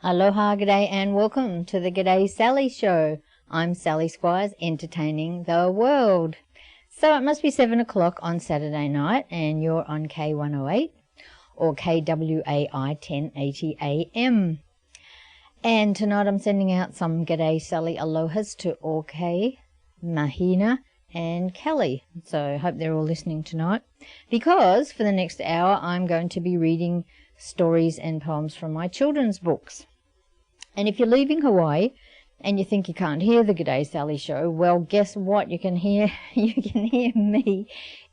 Aloha, g'day, and welcome to the G'day Sally Show. I'm Sally Squires, entertaining the world. So it must be 7 o'clock on Saturday night, and you're on K108 or KWAI 1080 AM. And tonight I'm sending out some G'day Sally alohas to Orkay, Mahina, and Kelly. So I hope they're all listening tonight, because for the next hour I'm going to be reading stories and poems from my children's books. And if you're leaving Hawaii and you think you can't hear the G'day Sally Show, well, guess what? You can hear me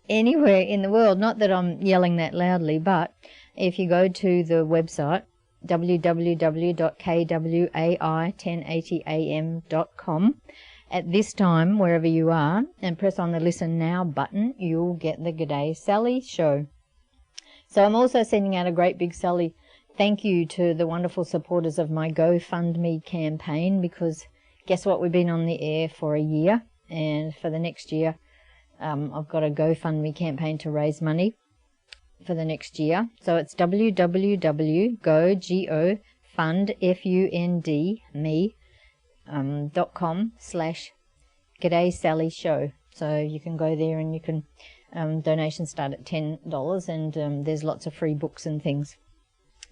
anywhere in the world. Not that I'm yelling that loudly, but if you go to the website www.kwai1080am.com at this time, wherever you are, and press on the Listen Now button, you'll get the G'day Sally Show. So I'm also sending out a great big Sally thank you to the wonderful supporters of my GoFundMe campaign, because guess what? We've been on the air for a year, and for the next year I've got a GoFundMe campaign to raise money for the next year. So it's www.gofundme.com/G'day Sally Show. So you can go there and you can donations start at $10, and there's lots of free books and things.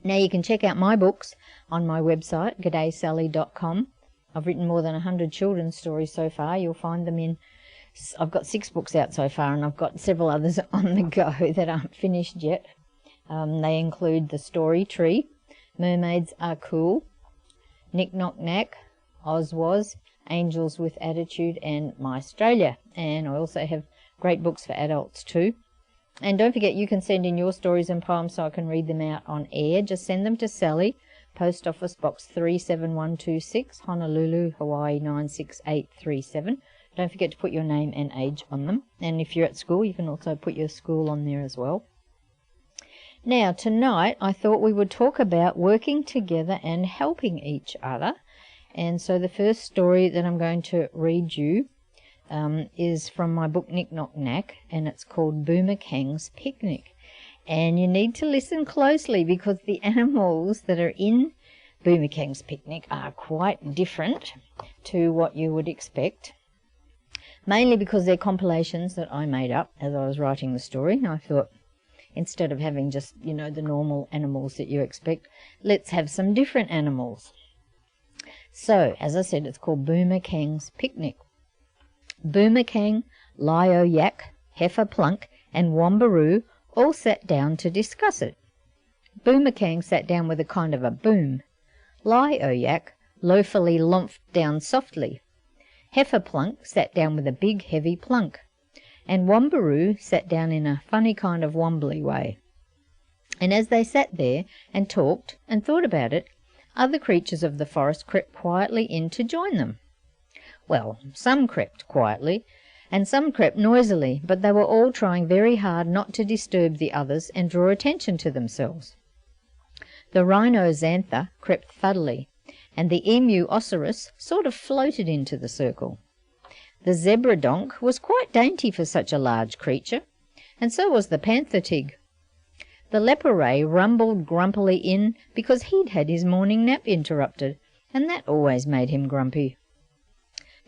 Now you can check out my books on my website, g'daysally.com. I've written more than 100 children's stories so far. You'll find them in, I've got 6 books out so far, and I've got several others on the go that aren't finished yet. They include The Story Tree, Mermaids Are Cool, Nick Knock Nack, Oz Was, Angels with Attitude, and My Australia. And I also have great books for adults too. And don't forget, you can send in your stories and poems so I can read them out on air. Just send them to Sally, Post Office Box 37126, Honolulu, Hawaii 96837. Don't forget to put your name and age on them. And if you're at school, you can also put your school on there as well. Now, tonight, I thought we would talk about working together and helping each other. And so the first story that I'm going to read you is from my book Nick Knock Nack, and it's called BOOMERKANG'S PICNIC. And you need to listen closely, because the animals that are in BOOMERKANG'S PICNIC are quite different to what you would expect, mainly because they're compilations that I made up as I was writing the story. I thought, instead of having just, the normal animals that you expect, let's have some different animals. So, as I said, it's called BOOMERKANG'S PICNIc. Boomerkang, Lie-O-Yak, Heifer Plunk, and Wombaroo all sat down to discuss it. Boomerkang sat down with a kind of a boom. Lie-O-Yak loafily lomped down softly. Heifer Plunk sat down with a big heavy plunk. And Wombaroo sat down in a funny kind of wombly way. And as they sat there and talked and thought about it, other creatures of the forest crept quietly in to join them. Well, some crept quietly, and some crept noisily, but they were all trying very hard not to disturb the others and draw attention to themselves. The rhino Xantha crept fuddily, and the emu Osiris sort of floated into the circle. The zebra donk was quite dainty for such a large creature, and so was the panther tig. The leper ray rumbled grumpily in because he'd had his morning nap interrupted, and that always made him grumpy.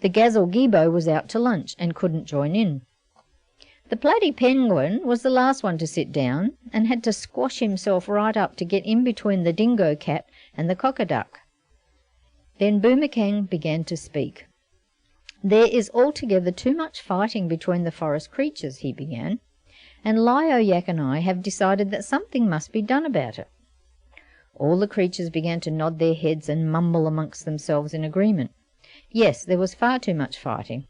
The gazelle-gibo was out to lunch and couldn't join in. The platy penguin was the last one to sit down, and had to squash himself right up to get in between the dingo cat and the cockaduck. Then Boomerkang began to speak. "There is altogether too much fighting between the forest creatures," he began, "and Lie-O-Yak and I have decided that something must be done about it." All the creatures began to nod their heads and mumble amongst themselves in agreement. Yes, there was far too much fighting.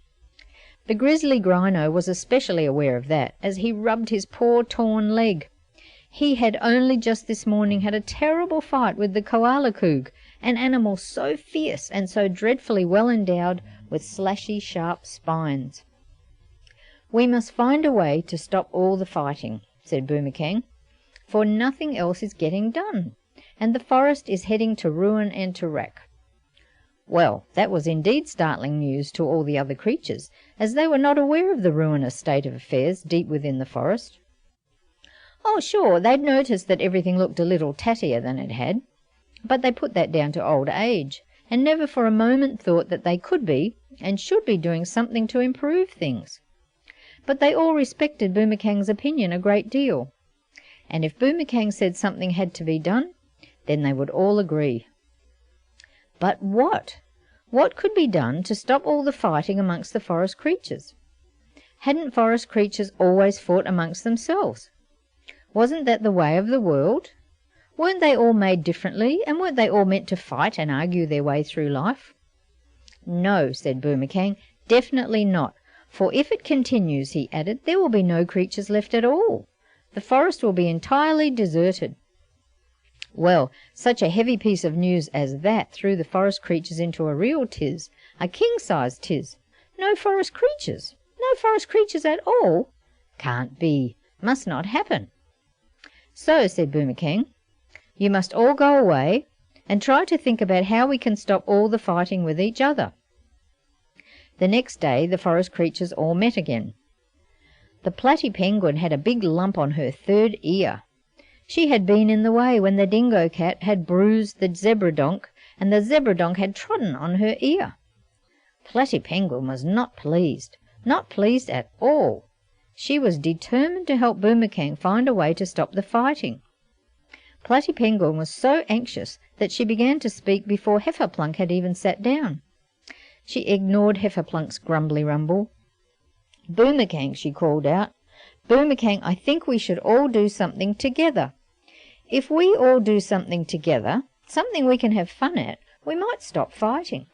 The grizzly rhino was especially aware of that, as he rubbed his poor torn leg. He had only just this morning had a terrible fight with the koala koog, an animal so fierce and so dreadfully well endowed with slashy, sharp spines. "We must find a way to stop all the fighting," said Boomerkang, "for nothing else is getting done, and the forest is heading to ruin and to wreck." Well, that was indeed startling news to all the other creatures, as they were not aware of the ruinous state of affairs deep within the forest. Oh, sure, they'd noticed that everything looked a little tattier than it had. but they put that down to old age, and never for a moment thought that they could be and should be doing something to improve things. But they all respected Boomerkang's opinion a great deal, and if Boomerkang said something had to be done, then they would all agree. But what? What could be done to stop all the fighting amongst the forest creatures? Hadn't forest creatures always fought amongst themselves? Wasn't that the way of the world? Weren't they all made differently, and weren't they all meant to fight and argue their way through life? No, said Boomerkang, definitely not, for if it continues, he added, there will be no creatures left at all. The forest will be entirely deserted. Well, such a heavy piece of news as that threw the forest creatures into a real tiz, a king-sized tiz. No forest creatures? No forest creatures at all? Can't be. Must not happen. So, said Boomerkang, you must all go away and try to think about how we can stop all the fighting with each other. The next day the forest creatures all met again. The Platy Penguin had a big lump on her third ear. She had been in the way when the Dingo Cat had bruised the Zebra Donk, and the Zebra Donk had trodden on her ear. Platy Penguin was not pleased at all. She was determined to help Boomerkang find a way to stop the fighting. Platy Penguin was so anxious that she began to speak before Hefferplunk had even sat down. She ignored Hefferplunk's grumbly rumble. "Boomerkang," she called out, "Boomerkang, I think we should all do something together. If we all do something together, something we can have fun at, we might stop fighting."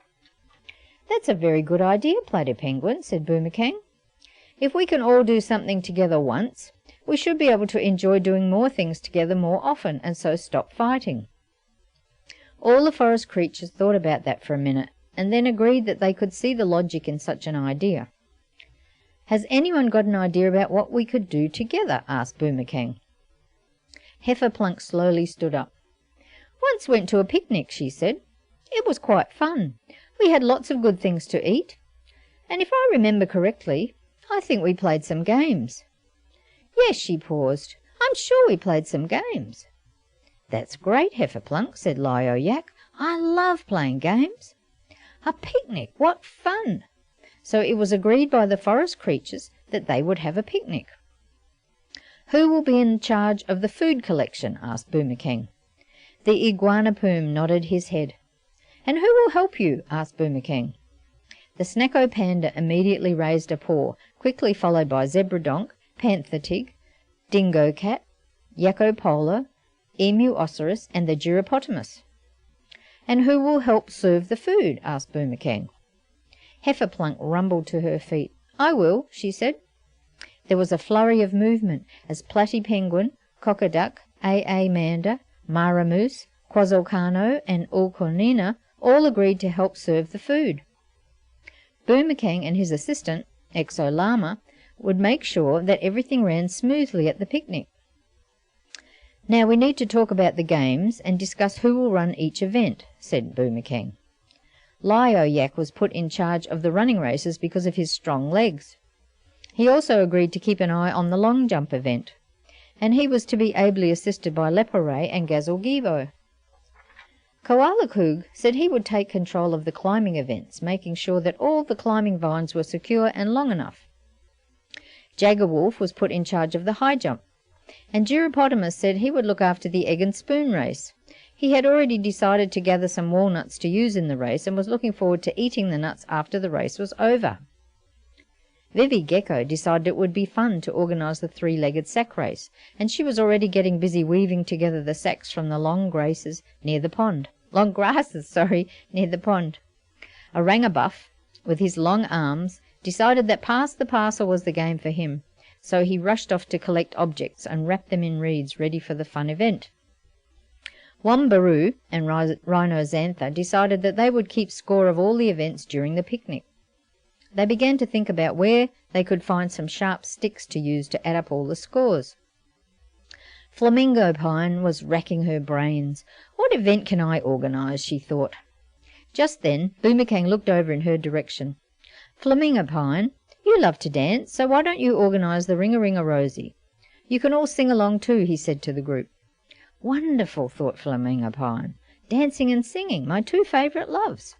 "That's a very good idea, Platy Penguin," said Boomerkang. "If we can all do something together once, we should be able to enjoy doing more things together more often, and so stop fighting." All the forest creatures thought about that for a minute, and then agreed that they could see the logic in such an idea. "Has anyone got an idea about what we could do together?" asked Boomerkang. Hefferplunk slowly stood up. "Once went to a picnic," she said. "It was quite fun. We had lots of good things to eat. And if I remember correctly, I think we played some games." "Yes," she paused, "I'm sure we played some games." "That's great, Hefferplunk," said Yak. "I love playing games." A picnic! What fun! So it was agreed by the forest creatures that they would have a picnic. "Who will be in charge of the food collection?" asked Boomerkang. The Iguana Poom nodded his head. "And who will help you?" asked Boomerkang. The Snacko Panda immediately raised a paw, quickly followed by Zebra Donk, Panther Tig, Dingo Cat, Yakko Polar, Emu Osiris, and the Gyropotamus. "And who will help serve the food?" asked Boomerkang. Hefferplunk rumbled to her feet. "I will," she said. There was a flurry of movement as Platy Penguin, Cockaduck, Manda, Mara Moose, Quazzlecano, and Ulcornina all agreed to help serve the food. Boomerkang and his assistant, Exo Llama, would make sure that everything ran smoothly at the picnic. "Now we need to talk about the games and discuss who will run each event," said Boomerkang. Yak was put in charge of the running races because of his strong legs. He also agreed to keep an eye on the long jump event, and he was to be ably assisted by Leporay and Gazelle-Gibo. Koala Koog said he would take control of the climbing events, making sure that all the climbing vines were secure and long enough. Jaggerwolf was put in charge of the high jump, and Gyropotamus said he would look after the egg and spoon race. He had already decided to gather some walnuts to use in the race and was looking forward to eating the nuts after the race was over. Vivi Gecko decided it would be fun to organise the three-legged sack race, and she was already getting busy weaving together the sacks from the long grasses near the pond. Orangabuff, with his long arms, decided that Pass the Parcel was the game for him, so he rushed off to collect objects and wrap them in reeds ready for the fun event. Wombaroo and Rhinoxantha decided that they would keep score of all the events during the picnic. They began to think about where they could find some sharp sticks to use to add up all the scores. Flamingo Pine was racking her brains. "What event can I organise?" she thought. Just then Boomerkang looked over in her direction. "Flamingo Pine, you love to dance, so why don't you organise the Ring-a-Ring-a-Rosy? You can all sing along too," he said to the group. "Wonderful," thought Flamingo Pine. dancing and singing, my two favourite loves.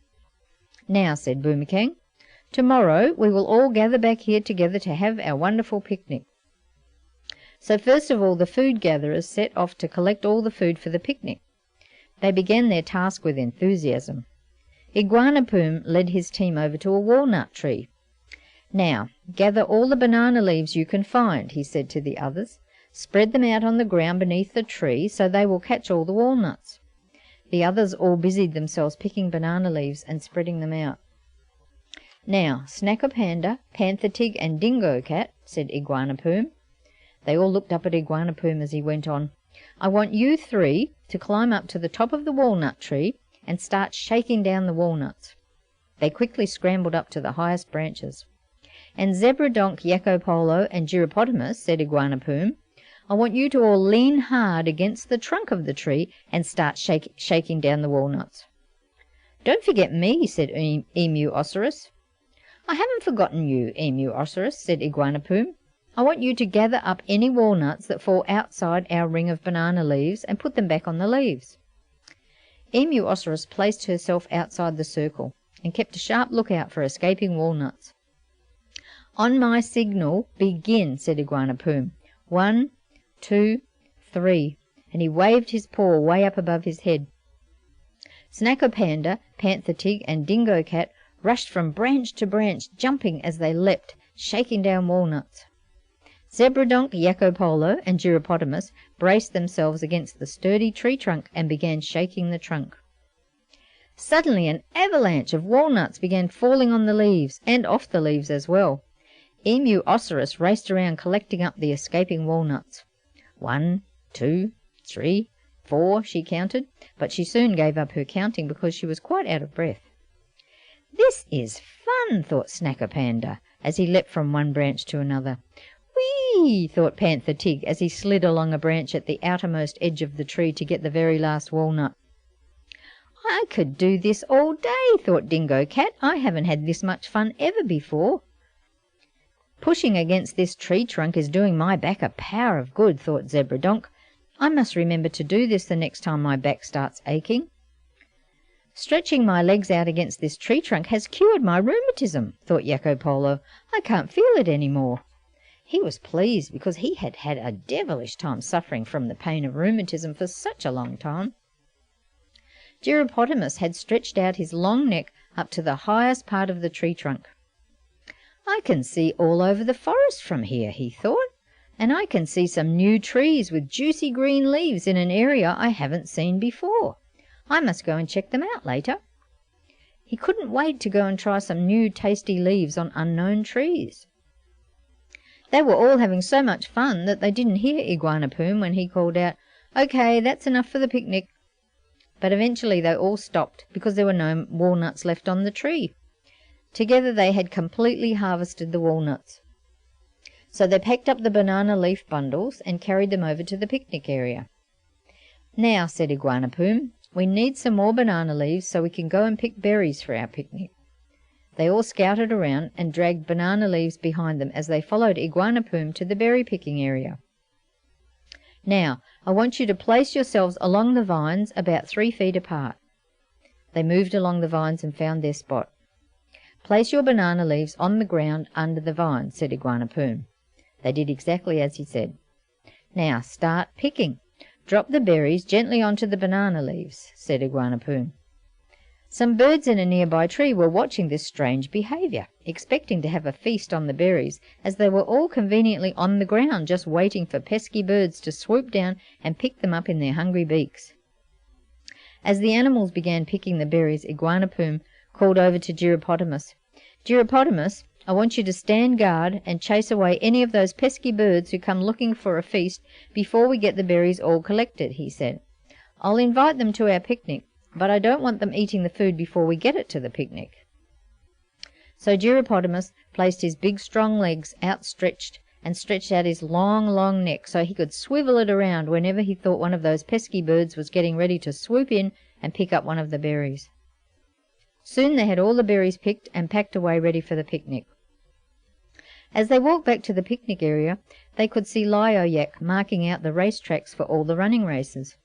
Now, said Boomerkang, tomorrow we will all gather back here together to have our wonderful picnic. So first of all the food gatherers set off to collect all the food for the picnic. They began their task with enthusiasm. Iguana led his team over to a walnut tree. Now, gather all the banana leaves you can find, he said to the others. Spread them out on the ground beneath the tree so they will catch all the walnuts. The others all busied themselves picking banana leaves and spreading them out. Now, Snacker Panda, Panther Tig and Dingo Cat, said Iguana. They all looked up at Iguana as he went on. I want you three to climb up to the top of the walnut tree and start shaking down the walnuts. They quickly scrambled up to the highest branches. And Zebra Donk, Yakko Polo and Gyropotamus, said Iguana, I want you to all lean hard against the trunk of the tree and start shaking down the walnuts. Don't forget me, said Emu Osiris. I haven't forgotten you, Emu Osiris, said Iguana. I want you to gather up any walnuts that fall outside our ring of banana leaves and put them back on the leaves. Emu Osiris placed herself outside the circle and kept a sharp lookout for escaping walnuts. On my signal, begin, said Iguana. 1, 2, 3, and he waved his paw way up above his head. Snacker Panda, Panther Tig and Dingo Cat rushed from branch to branch, jumping as they leapt, shaking down walnuts. Zebra Donk, Yakko Polo and Gyropotamus braced themselves against the sturdy tree trunk and began shaking the trunk. Suddenly an avalanche of walnuts began falling on the leaves, and off the leaves as well. Emu Osiris raced around collecting up the escaping walnuts. 1, 2, 3, 4, she counted, but she soon gave up her counting because she was quite out of breath. This is fun, thought Snacker Panda, as he leapt from one branch to another. Whee! Thought Panther Tig as he slid along a branch at the outermost edge of the tree to get the very last walnut. I could do this all day, thought Dingo Cat. I haven't had this much fun ever before. Pushing against this tree trunk is doing my back a power of good, thought Zebra Donk. I must remember to do this the next time my back starts aching. Stretching my legs out against this tree trunk has cured my rheumatism, thought Yakko Polo. I can't feel it any more. He was pleased because he had had a devilish time suffering from the pain of rheumatism for such a long time. Gyropotamus had stretched out his long neck up to the highest part of the tree trunk. I can see all over the forest from here, he thought, and I can see some new trees with juicy green leaves in an area I haven't seen before. I must go and check them out later. He couldn't wait to go and try some new tasty leaves on unknown trees. They were all having so much fun that they didn't hear Iguana when he called out, "Okay, that's enough for the picnic." But eventually they all stopped because there were no walnuts left on the tree. Together they had completely harvested the walnuts. So they packed up the banana leaf bundles and carried them over to the picnic area. Now, said Iguana, we need some more banana leaves so we can go and pick berries for our picnic. They all scouted around and dragged banana leaves behind them as they followed Iguana to the berry picking area. Now, I want you to place yourselves along the vines about 3 feet apart. They moved along the vines and found their spot. Place your banana leaves on the ground under the vines, said Iguana. They did exactly as he said. Now, start picking. Drop the berries gently onto the banana leaves, said Iguana. Some birds in a nearby tree were watching this strange behaviour, expecting to have a feast on the berries, as they were all conveniently on the ground just waiting for pesky birds to swoop down and pick them up in their hungry beaks. As the animals began picking the berries, Iguana called over to Gyropotamus. Gyropotamus, I want you to stand guard and chase away any of those pesky birds who come looking for a feast before we get the berries all collected, he said. I'll invite them to our picnic, but I don't want them eating the food before we get it to the picnic. So Gyropotamus placed his big strong legs outstretched and stretched out his long neck so he could swivel it around whenever he thought one of those pesky birds was getting ready to swoop in and pick up one of the berries. Soon they had all the berries picked and packed away ready for the picnic. As they walked back to the picnic area, they could see Lio-Yak marking out the race tracks for all the running races.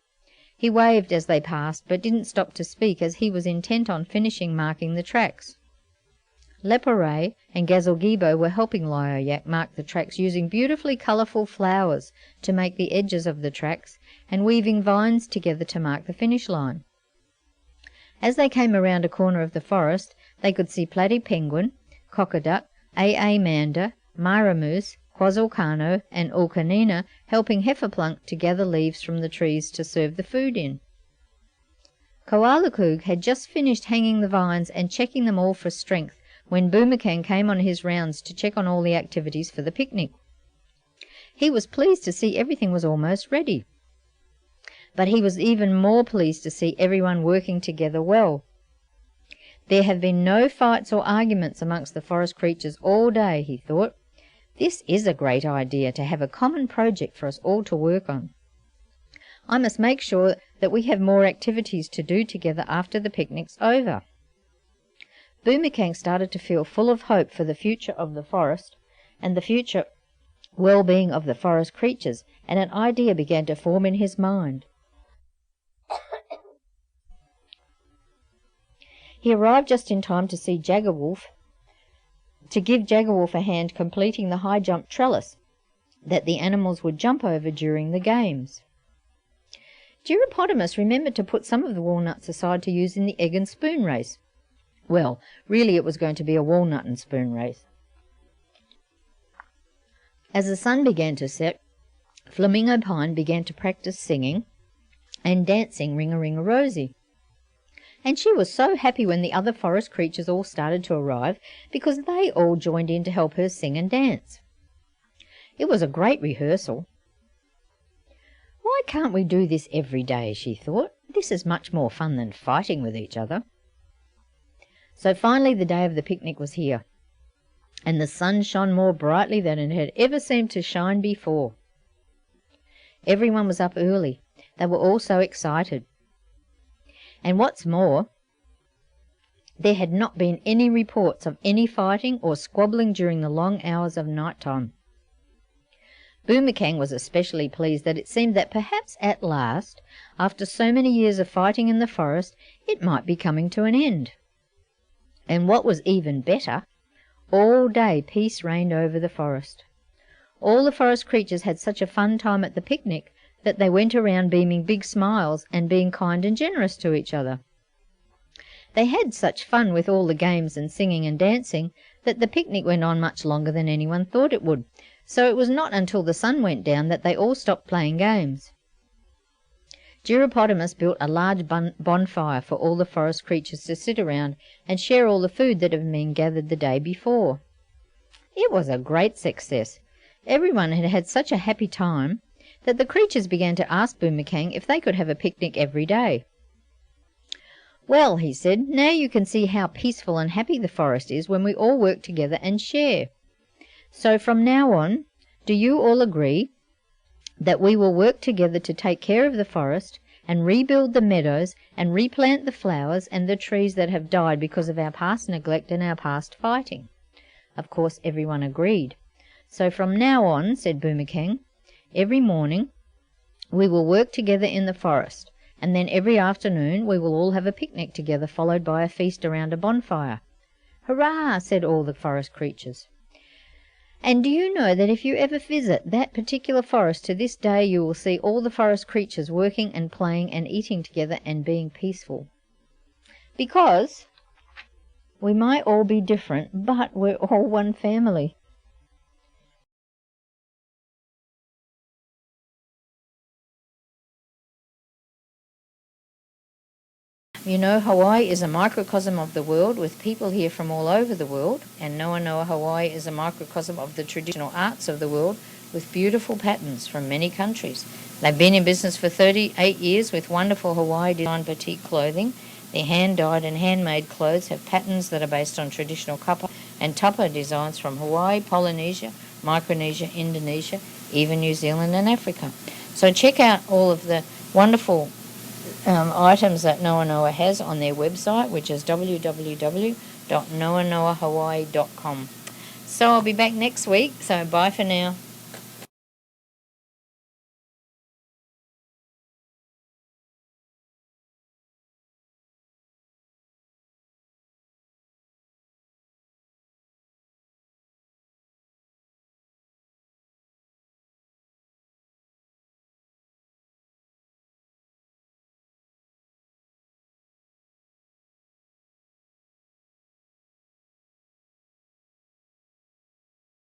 He waved as they passed, but didn't stop to speak, as he was intent on finishing marking the tracks. Leporay and Gazalgibo were helping Lyoyak mark the tracks, using beautifully colourful flowers to make the edges of the tracks, and weaving vines together to mark the finish line. As they came around a corner of the forest, they could see Platy Penguin, Cockaduck, Manda, Myra Moose, Quasselcano, and Ulcanina helping Hefferplunk to gather leaves from the trees to serve the food in. Koalakug had just finished hanging the vines and checking them all for strength when Boomerkang came on his rounds to check on all the activities for the picnic. He was pleased to see everything was almost ready, but he was even more pleased to see everyone working together well. There have been no fights or arguments amongst the forest creatures all day, he thought. This is a great idea, to have a common project for us all to work on. I must make sure that we have more activities to do together after the picnic's over. Boomerkang started to feel full of hope for the future of the forest and the future well-being of the forest creatures, and an idea began to form in his mind. He arrived just in time to see to give Jaggerwolf a hand completing the high jump trellis that the animals would jump over during the games. Gyropotamus remembered to put some of the walnuts aside to use in the egg and spoon race. Well, really it was going to be a walnut and spoon race. As the sun began to set, Flamingo Pine began to practice singing and dancing Ring-a-Ring-a-Rosy. And she was so happy when the other forest creatures all started to arrive, because they all joined in to help her sing and dance. It was a great rehearsal. Why can't we do this every day, she thought. This is much more fun than fighting with each other. So finally the day of the picnic was here, and the sun shone more brightly than it had ever seemed to shine before. Everyone was up early. They were all so excited. And what's more, there had not been any reports of any fighting or squabbling during the long hours of night time. Boomerkang was especially pleased that it seemed that perhaps at last, after so many years of fighting in the forest, it might be coming to an end. And what was even better, all day peace reigned over the forest. All the forest creatures had such a fun time at the picnic that they went around beaming big smiles and being kind and generous to each other. They had such fun with all the games and singing and dancing that the picnic went on much longer than anyone thought it would, so it was not until the sun went down that they all stopped playing games. Gyropotamus built a large bonfire for all the forest creatures to sit around and share all the food that had been gathered the day before. It was a great success. Everyone had had such a happy time that the creatures began to ask Boomerkang if they could have a picnic every day. Well, he said, now you can see how peaceful and happy the forest is when we all work together and share. So from now on, do you all agree that we will work together to take care of the forest and rebuild the meadows and replant the flowers and the trees that have died because of our past neglect and our past fighting? Of course, everyone agreed. So from now on, said Boomerkang, every morning we will work together in the forest, and then every afternoon we will all have a picnic together, followed by a feast around a bonfire. Hurrah! Said all the forest creatures. And do you know that if you ever visit that particular forest to this day, you will see all the forest creatures working and playing and eating together and being peaceful? Because we might all be different, but we're all one family. You know, Hawaii is a microcosm of the world, with people here from all over the world, and Noa Noa Hawaii is a microcosm of the traditional arts of the world, with beautiful patterns from many countries. They've been in business for 38 years with wonderful Hawaii design batik clothing. Their hand-dyed and handmade clothes have patterns that are based on traditional kapa and tapa designs from Hawaii, Polynesia, Micronesia, Indonesia, even New Zealand and Africa. So check out all of the wonderful items that Noa Noa has on their website, which is www.noanoahawaii.com. So I'll be back next week, so bye for now.